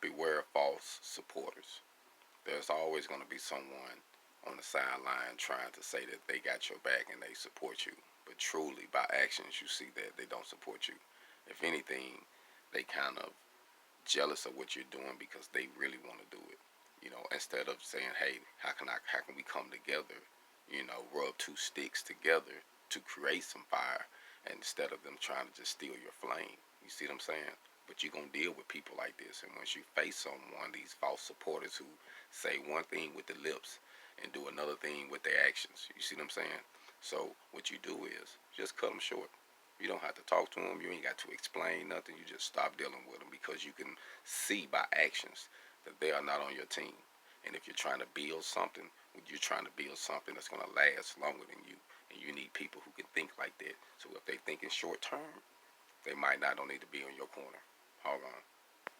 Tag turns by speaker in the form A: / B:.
A: Beware of false supporters. There's always going to be someone on the sideline trying to say that they got your back and they support you. But truly, by actions, you see that they don't support you. If anything, they kind of jealous of what you're doing because they really want to do it. Instead of saying, "Hey, how can we come together? Rub two sticks together to create some fire." And instead of them trying to just steal your flame, you see what I'm saying? But you're gonna deal with people like this, and once you face someone, these false supporters who say one thing with the lips and do another thing with their actions, you see what I'm saying? So what you do is just cut them short. You don't have to talk to them. You ain't got to explain nothing. You just stop dealing with them because you can see by actions that they are not on your team. And if you're trying to build something, you're trying to build something that's going to last longer than you. And you need people who can think like that. So if they think in short term, they might not don't need to be on your corner. Hold on.